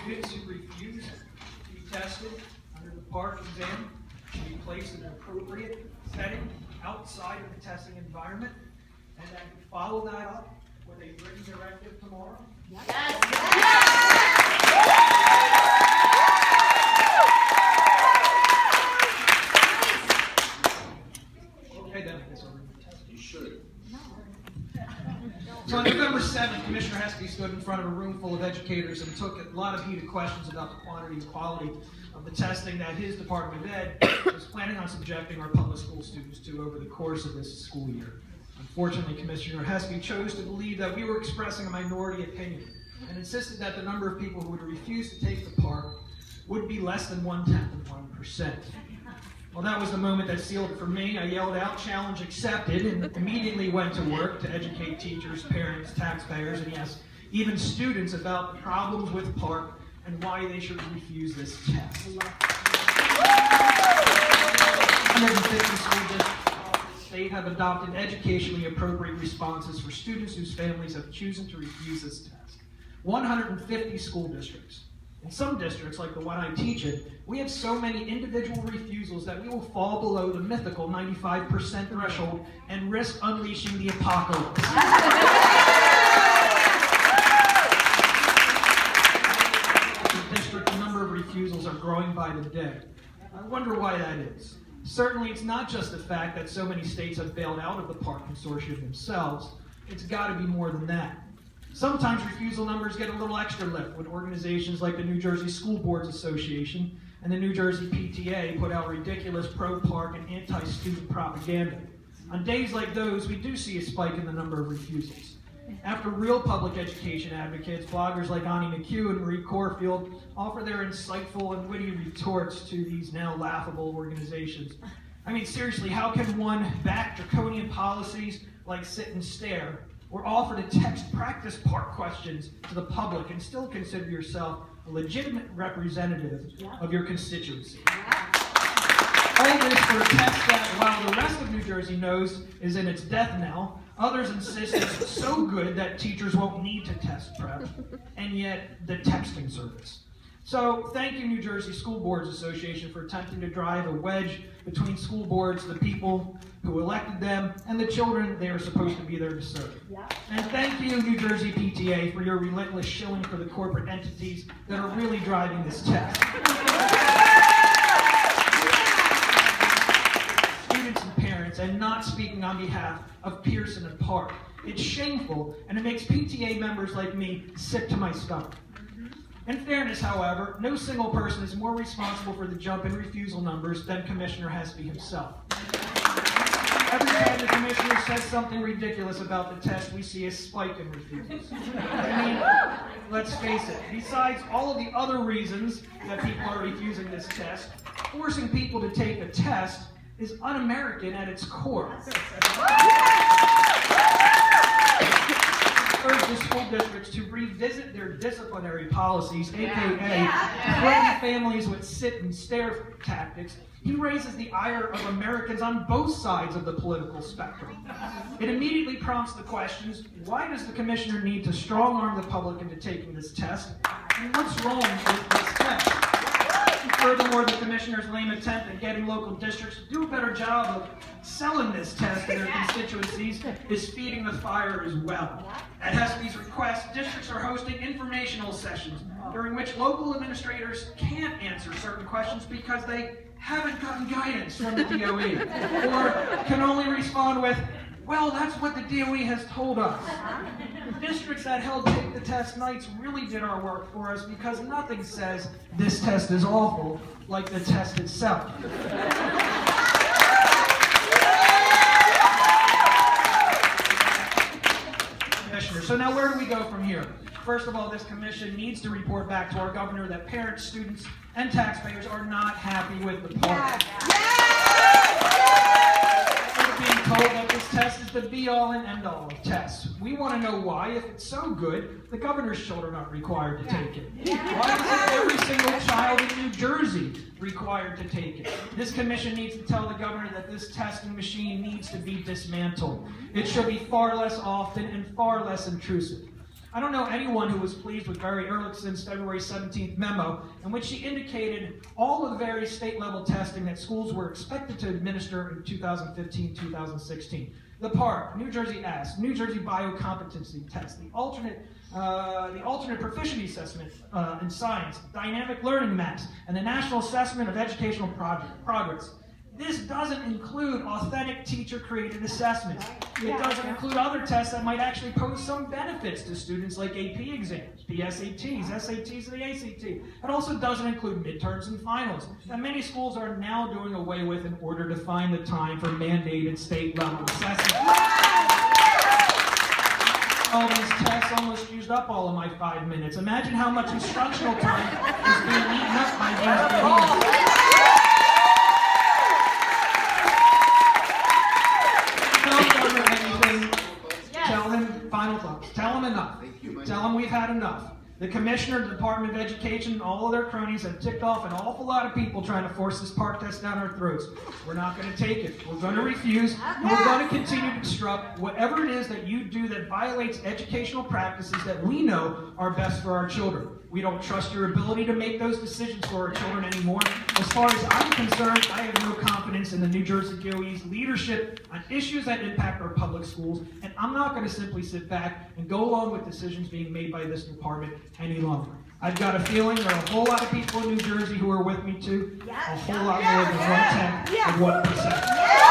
students who refuse to be tested under the PARCC exam should be placed in an appropriate setting outside of the testing environment, and then follow that up with a written directive tomorrow. Yes. Okay, then I guess I'll read the test. You should. So on November 7th, Commissioner Heskey stood in front of a room full of educators and took a lot of heated questions about the quantity and quality of the testing that his Department of Ed was planning on subjecting our public school students to over the course of this school year. Unfortunately, Commissioner Heskey chose to believe that we were expressing a minority opinion and insisted that the number of people who would refuse to take the PARCC would be less than 1/10%. Well, that was the moment that sealed it for me. I yelled out, "Challenge accepted," and immediately went to work to educate teachers, parents, taxpayers, and yes, even students about the problems with PARCC and why they should refuse this test. 150 school districts across the state have adopted educationally appropriate responses for students whose families have chosen to refuse this test. 150 school districts. In some districts, like the one I teach in, we have so many individual refusals that we will fall below the mythical 95% threshold and risk unleashing the apocalypse. In the district, the number of refusals are growing by the day. I wonder why that is. Certainly, it's not just the fact that so many states have bailed out of the PARCC consortium themselves. It's got to be more than that. Sometimes refusal numbers get a little extra lift when organizations like the New Jersey School Boards Association and the New Jersey PTA put out ridiculous pro-PARCC and anti-student propaganda. On days like those, we do see a spike in the number of refusals. After real public education advocates, bloggers like Ani McHugh and Marie Corfield offer their insightful and witty retorts to these now laughable organizations. I mean, seriously, how can one back draconian policies like sit and stare, or offer to text practice PARCC questions to the public and still consider yourself a legitimate representative of your constituency? All this for a test that, while the rest of New Jersey knows is in its death knell, others insist it's so good that teachers won't need to test prep, and yet the texting service. So thank you, New Jersey School Boards Association, for attempting to drive a wedge between school boards, the people who elected them, and the children they are supposed to be there to serve. And thank you, New Jersey PTA, for your relentless shilling for the corporate entities that are really driving this test. Students and parents, and not speaking on behalf of Pearson and PARCC, it's shameful, and it makes PTA members like me sick to my stomach. In fairness, however, no single person is more responsible for the jump in refusal numbers than Commissioner Heskey himself. Every time the commissioner says something ridiculous about the test, we see a spike in refusals. I mean, let's face it, besides all of the other reasons that people are refusing this test, forcing people to take a test is un-American at its core. Urge the school districts to revisit their disciplinary policies, aka threaten families with sit and stare tactics. He raises the ire of Americans on both sides of the political spectrum. It immediately prompts the questions, why does the commissioner need to strong-arm the public into taking this test? And what's wrong with this test? Furthermore, the commissioner's lame attempt at getting local districts to do a better job of selling this test to their constituencies is feeding the fire as well. At Heskey's request, districts are hosting informational sessions during which local administrators can't answer certain questions because they haven't gotten guidance from the DOE, or can only respond with, well, that's what the DOE has told us. Districts that held take the test nights really did our work for us because nothing says this test is awful like the test itself. Commissioner, so now where do we go from here? First of all, this commission needs to report back to our governor that parents, students, and taxpayers are not happy with the PARCC. We're being told that this test is the be-all and end-all of tests. We want to know why, if it's so good, the governor's children aren't required to take it. Why is every single child in New Jersey required to take it? This commission needs to tell the governor that this testing machine needs to be dismantled. It should be far less often and far less intrusive. I don't know anyone who was pleased with Barry Ehrlichson's February 17th memo, in which she indicated all of the various state-level testing that schools were expected to administer in 2015-2016. The PARCC, New Jersey S, New Jersey Biocompetency Test, the alternate proficiency assessment in science, dynamic learning maps, and the National Assessment of Educational Progress. This doesn't include authentic teacher-created assessments. It doesn't include other tests that might actually pose some benefits to students like AP exams, PSATs, SATs, and the ACT. It also doesn't include midterms and finals that many schools are now doing away with in order to find the time for mandated state-level assessments. All these tests almost used up all of my 5 minutes. Imagine how much instructional time is being eaten up by these behaviors. Tell him, final thoughts, tell him enough. Tell him we've had enough. The Commissioner, the Department of Education, and all of their cronies have ticked off an awful lot of people trying to force this PARCC test down our throats. We're not going to take it. We're going to refuse. We're going to continue to disrupt whatever it is that you do that violates educational practices that we know are best for our children. We don't trust your ability to make those decisions for our children anymore. As far as I'm concerned, I have no confidence in the New Jersey DOE's leadership on issues that impact our public schools, and I'm not going to simply sit back and go along with decisions being made by this department any longer. I've got a feeling there are a whole lot of people in New Jersey who are with me too. A whole lot more than 1/10 of 1%.